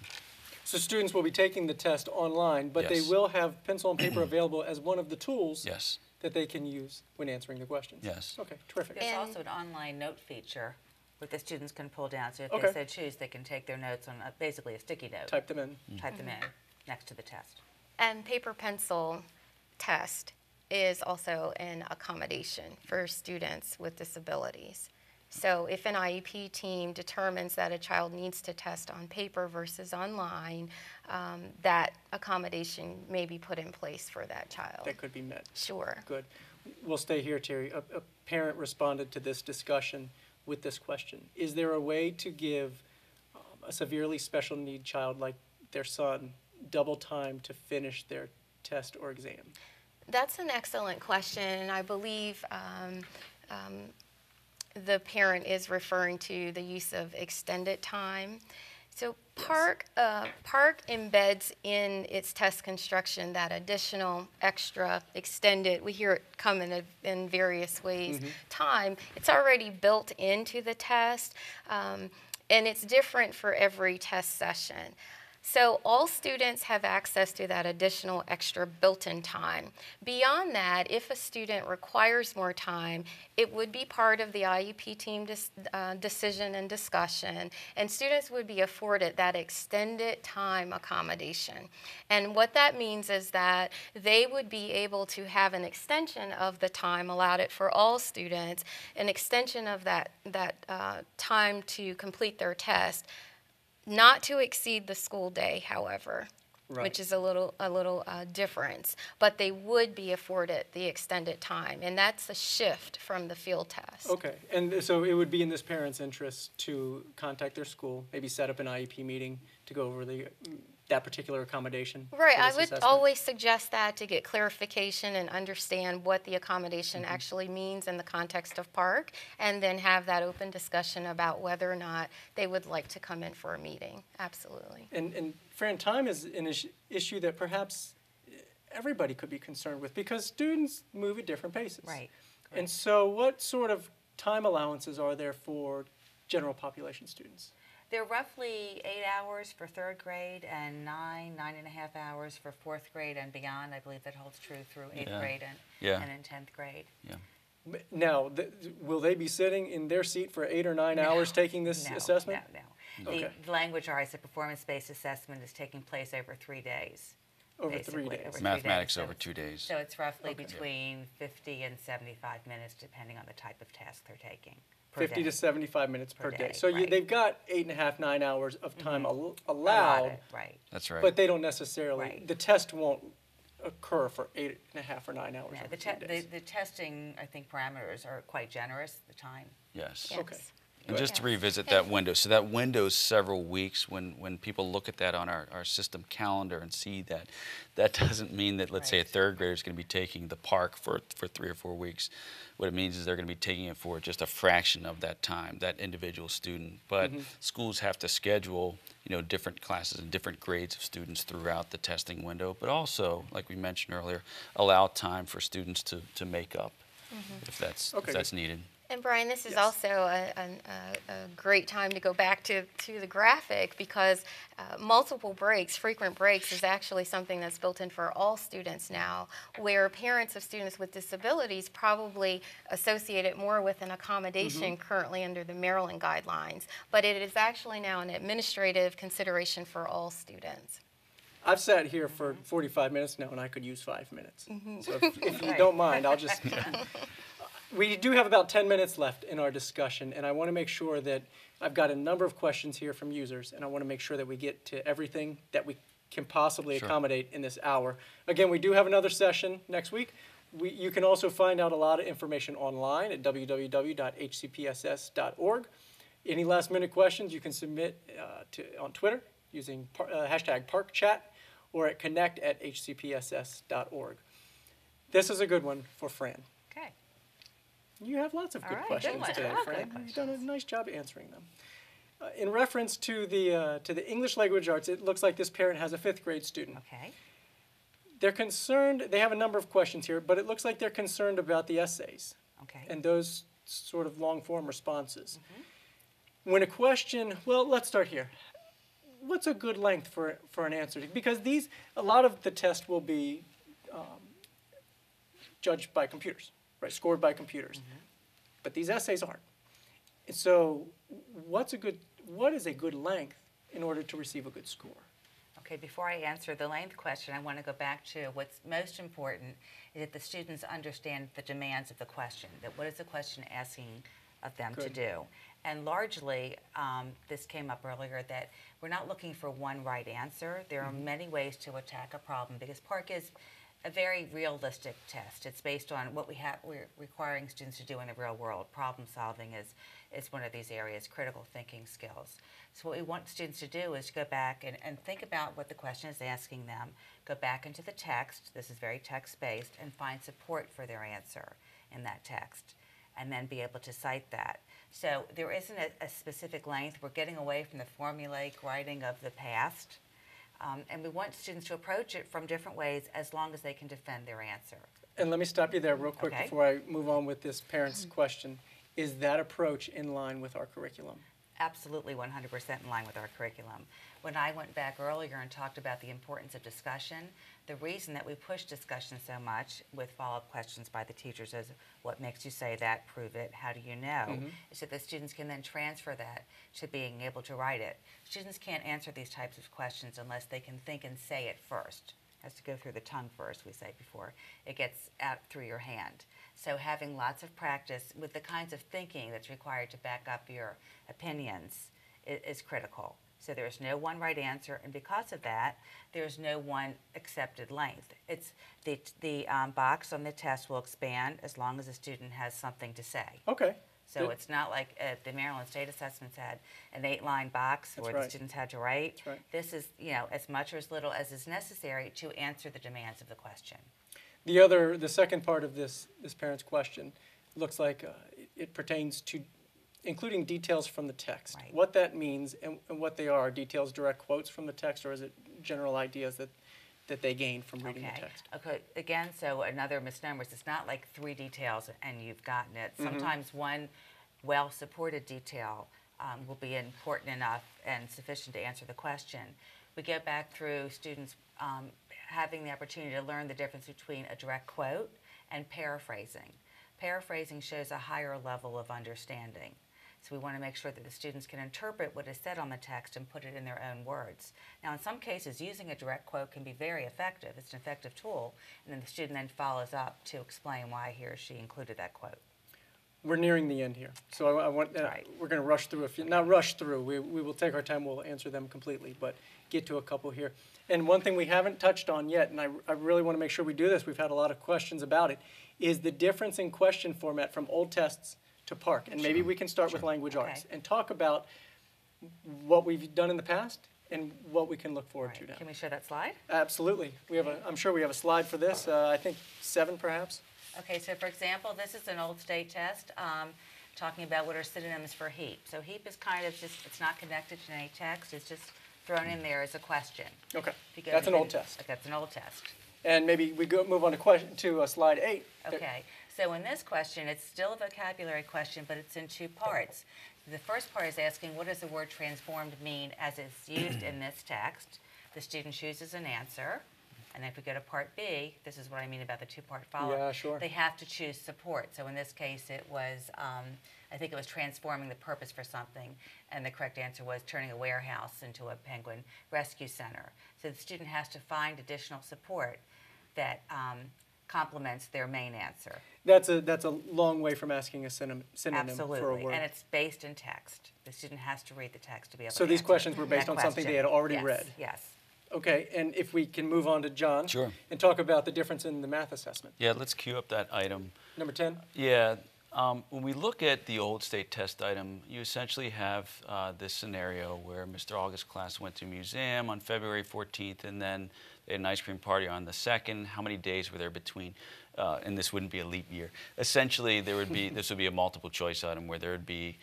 So students will be taking the test online, but Yes. they will have pencil and paper available as one of the tools Yes. that they can use when answering the questions. Yes. Okay, terrific. There's And- also an online note feature that the students can pull down. So if Okay. they so choose, they can take their notes on basically a sticky note, Type them in. type them in next to the test. And paper pencil test is also an accommodation for students with disabilities. So if an IEP team determines that a child needs to test on paper versus online, that accommodation may be put in place for that child. That could be met. Sure. Good. We'll stay here, Terry. A parent responded to this discussion with this question. Is there a way to give a severely special need child like their son double time to finish their test or exam? That's an excellent question, and I believe the parent is referring to the use of extended time. So PARCC embeds in its test construction that additional, extra, extended, we hear it come in various ways, time. It's already built into the test, and it's different for every test session. So all students have access to that additional extra built-in time. Beyond that, if a student requires more time, it would be part of the IEP team decision and discussion, and students would be afforded that extended time accommodation. And what that means is that they would be able to have an extension of the time allotted for all students, an extension of that time to complete their test, not to exceed the school day, however, Right. which is a little difference. But they would be afforded the extended time, and that's a shift from the field test. Okay, and so it would be in this parent's interest to contact their school, maybe set up an IEP meeting to go over the that particular accommodation? Right, for I this would assessment? always suggest that to get clarification and understand what the accommodation actually means in the context of PARCC, and then have that open discussion about whether or not they would like to come in for a meeting. Absolutely. And Fran, time is an issue that perhaps everybody could be concerned with because students move at different paces. Right. And so what sort of time allowances are there for general population students? They're roughly 8 hours for third grade and 9.5 hours for fourth grade and beyond. I believe that holds true through eighth grade and in 10th grade. Yeah. Now, will they be sitting in their seat for 8 or 9 hours taking this assessment? No. Okay. The language arts, the performance-based assessment is taking place over 3 days. Over basically, 3 days. over 3 Mathematics days. over 2 days. So it's roughly Okay. between 50 and 75 minutes, depending on the type of task they're taking. Per 50 day. to 75 minutes per day. So right. they've got 8.5, 9 hours of time allowed, Allotted, right. That's right. but they don't necessarily, Right. the test won't occur for 8.5 or 9 hours. No, over the, 3 days. the testing, I think, parameters are quite generous, the time. yes. Yes. Okay. And just to Yes. revisit that window, so that window is several weeks. When people look at that on our system calendar and see that, that doesn't mean that, let's say, a Right. third grader is going to be taking the PARCC for 3 or 4 weeks. What it means is they're going to be taking it for just a fraction of that time, that individual student. But schools have to schedule, different classes and different grades of students throughout the testing window, but also, like we mentioned earlier, allow time for students to make up if that's needed. And Brian, this is Yes. also a great time to go back to the graphic, because multiple breaks, frequent breaks, is actually something that's built in for all students now, where parents of students with disabilities probably associate it more with an accommodation currently under the Maryland guidelines. But it is actually now an administrative consideration for all students. I've sat here for 45 minutes now, and I could use 5 minutes. So if you don't mind, I'll just... We do have about 10 minutes left in our discussion, and I want to make sure that I've got a number of questions here from users, and I want to make sure that we get to everything that we can possibly accommodate in this hour. Again, we do have another session next week. You can also find out a lot of information online at www.hcpss.org. Any last-minute questions you can submit on Twitter using hashtag PARCCChat or at connect@hcpss.org. This is a good one for Fran. Okay. You have lots of good right, questions good one. today, I love Fran. good You've done a nice job answering them. In reference to the English language arts, it looks like this parent has a 5th grade student. Okay. They're concerned, they have a number of questions here, but it looks like they're concerned about the essays Okay. and those sort of long-form responses. When a question, well, let's start here. What's a good length for an answer? Because a lot of the test will be judged by computers, right? Scored by computers. But these essays aren't. And so what is a good length in order to receive a good score? Okay, before I answer the length question, I want to go back to what's most important is that the students understand the demands of the question, that what is the question asking of them to Good. do. And largely, this came up earlier, that we're not looking for one right answer. There are many ways to attack a problem, because PARCC is a very realistic test. It's based on what we're requiring students to do in the real world. Problem solving is one of these areas, critical thinking skills. So what we want students to do is go back and think about what the question is asking them, go back into the text, this is very text-based, and find support for their answer in that text, and then be able to cite that. So there isn't a specific length. We're getting away from the formulaic writing of the past. And we want students to approach it from different ways as long as they can defend their answer. And let me stop you there real quick Okay. before I move on with this parent's question. Is that approach in line with our curriculum? Absolutely 100% in line with our curriculum. When I went back earlier and talked about the importance of discussion, the reason that we push discussion so much with follow-up questions by the teachers is, what makes you say that, prove it, how do you know, is that the students can then transfer that to being able to write it. Students can't answer these types of questions unless they can think and say it first. It has to go through the tongue first, we say, before it gets out through your hand. So having lots of practice with the kinds of thinking that's required to back up your opinions is critical. So there's no one right answer, and because of that, there's no one accepted length. It's the box on the test will expand as long as the student has something to say. Okay. So it's not like the Maryland State Assessments had an 8-line box where the students had to write. That's right. This is, as much or as little as is necessary to answer the demands of the question. The second part of this parent's question looks like it pertains to including details from the text. Right. What that means and what they are details, direct quotes from the text, or is it general ideas that they gain from reading the text? Okay, again, so another misnomer is it's not like 3 details and you've gotten it. Sometimes one well-supported detail will be important enough and sufficient to answer the question. We go back through students having the opportunity to learn the difference between a direct quote and paraphrasing. Paraphrasing shows a higher level of understanding. So we want to make sure that the students can interpret what is said on the text and put it in their own words. Now, in some cases, using a direct quote can be very effective. It's an effective tool, and then the student then follows up to explain why he or she included that quote. We're nearing the end here, so I want we're going to rush through a few. Not rush through. We will take our time. We'll answer them completely, but get to a couple here. And one thing we haven't touched on yet, and I really want to make sure we do this. We've had a lot of questions about it. Is the difference in question format from old tests to PARCC, and maybe we can start with language arts and talk about what we've done in the past and what we can look forward to now. Can we show that slide? Absolutely. We have I'm sure we have a slide for this. I think 7 perhaps. Okay, so for example, this is an old state test talking about what are synonyms for heap. So heap is kind of just, it's not connected to any text, it's just thrown in there as a question. Okay, that's an old test. Okay, that's an old test. And maybe we move on to slide 8. Okay, so in this question, it's still a vocabulary question, but it's in 2 parts. The first part is asking, what does the word transformed mean as it's used in this text? The student chooses an answer. And if we go to part B, this is what I mean about the 2-part follow-up. Yeah, sure. They have to choose support. So in this case, it was, I think it was transforming the purpose for something. And the correct answer was turning a warehouse into a penguin rescue center. So the student has to find additional support that complements their main answer. That's a long way from asking a synonym Absolutely. for a word. And it's based in text. The student has to read the text to be able to So these answer questions were based that on something they had question. already Yes, read. Yes. Okay, and if we can move on to John. Sure. And talk about the difference in the math assessment. Yeah, let's queue up that item. Number 10? Yeah, when we look at the old state test item, you essentially have this scenario where Mr. August's class went to a museum on February 14th, and then they had an ice cream party on the 2nd. How many days were there between? And this wouldn't be a leap year. Essentially, this would be a multiple choice item where there would be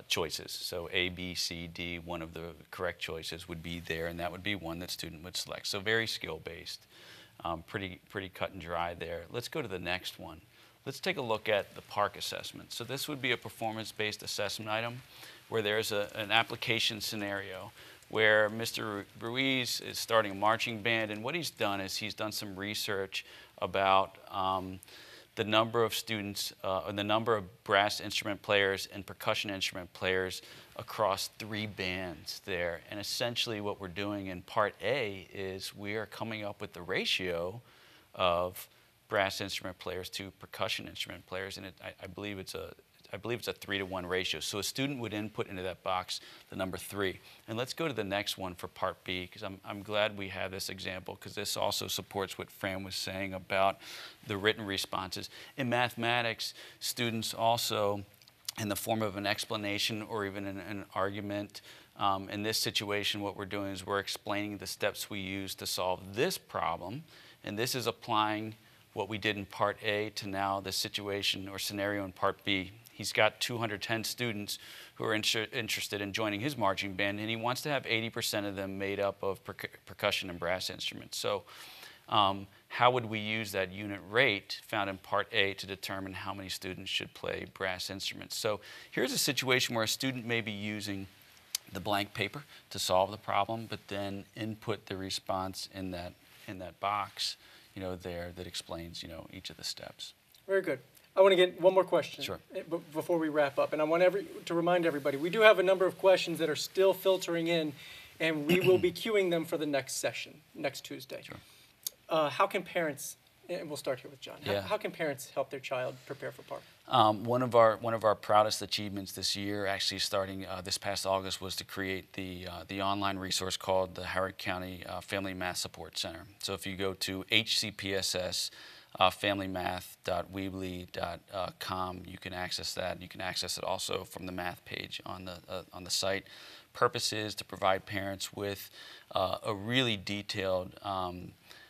choices. So A, B, C, D, one of the correct choices would be there, and that would be one that student would select. So very skill-based, pretty cut and dry there. Let's go to the next one. Let's take a look at the PARCC assessment. So this would be a performance-based assessment item where there's an application scenario where Mr. Ruiz is starting a marching band, and what he's done is he's done some research about the number of students, or the number of brass instrument players and percussion instrument players across 3 bands there. And essentially what we're doing in part A is we are coming up with the ratio of brass instrument players to percussion instrument players, and I believe it's a 3-to-1 ratio. So a student would input into that box the number 3. And let's go to the next one for part B, because I'm glad we have this example, because this also supports what Fran was saying about the written responses. In mathematics, students also, in the form of an explanation or even an argument, in this situation what we're doing is we're explaining the steps we use to solve this problem, and this is applying what we did in part A to now the situation or scenario in part B. He's got 210 students who are interested in joining his marching band, and he wants to have 80% of them made up of percussion and brass instruments. So how would we use that unit rate found in part A to determine how many students should play brass instruments? So here's a situation where a student may be using the blank paper to solve the problem, but then input the response in that box, there that explains, each of the steps. Very good. I want to get one more question Sure. Before we wrap up. And I want to remind everybody, we do have a number of questions that are still filtering in, and we will be queuing them for the next session, next Tuesday. Sure. How can parents, and we'll start here with John, Yeah. how can parents help their child prepare for PARCC? One of our proudest achievements this year, actually starting this past August, was to create the online resource called the Howard County Family Math Support Center. So if you go to HCPSS familymath.weebly.com. You can access that. You can access it also from the math page on the site. Purpose is to provide parents with a really detailed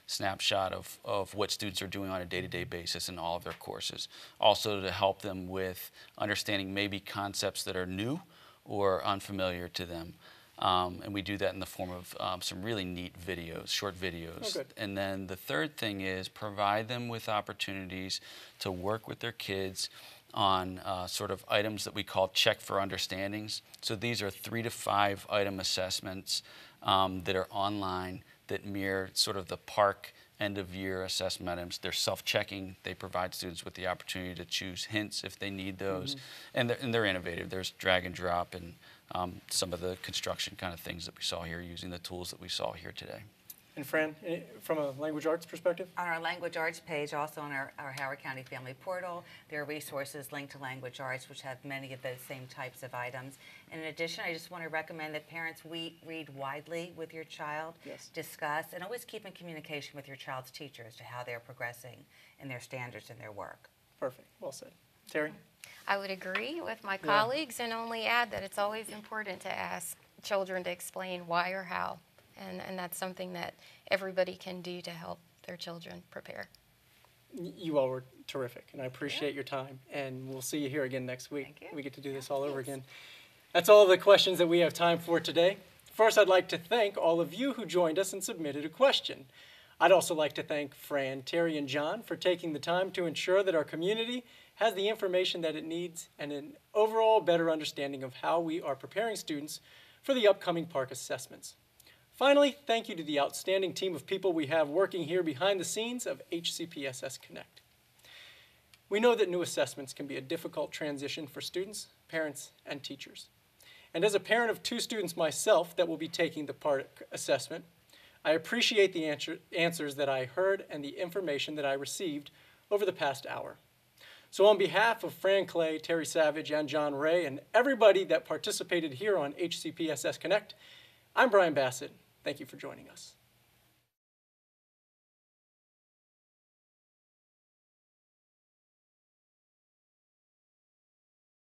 snapshot of what students are doing on a day-to-day basis in all of their courses. Also to help them with understanding maybe concepts that are new or unfamiliar to them. And we do that in the form of some really neat videos, short videos. Oh, good. And then the third thing is provide them with opportunities to work with their kids on sort of items that we call check for understandings. So these are 3 to 5 item assessments that are online that mirror sort of the PARCC end-of-year assessment items. They're self-checking. They provide students with the opportunity to choose hints if they need those. And they're innovative. There's drag and drop and some of the construction kind of things that we saw here using the tools that we saw here today. And Fran, from a language arts perspective? On our language arts page, also on our Howard County Family Portal, there are resources linked to language arts which have many of those same types of items. And in addition, I just want to recommend that parents read widely with your child, Yes. discuss, and always keep in communication with your child's teacher as to how they're progressing in their standards and their work. Perfect. Well said. Terry? I would agree with my colleagues and only add that it's always important to ask children to explain why or how. And that's something that everybody can do to help their children prepare. You all were terrific, and I appreciate your time. And we'll see you here again next week. Thank you. We get to do this all over again. That's all the questions that we have time for today. First, I'd like to thank all of you who joined us and submitted a question. I'd also like to thank Fran, Terry, and John for taking the time to ensure that our community has the information that it needs and an overall better understanding of how we are preparing students for the upcoming PARCC assessments. Finally, thank you to the outstanding team of people we have working here behind the scenes of HCPSS Connect. We know that new assessments can be a difficult transition for students, parents, and teachers. And as a parent of 2 students myself that will be taking the PARCC assessment, I appreciate the answers that I heard and the information that I received over the past hour. So on behalf of Fran Clay, Terry Savage, and John Ray, and everybody that participated here on HCPSS Connect, I'm Brian Bassett. Thank you for joining us.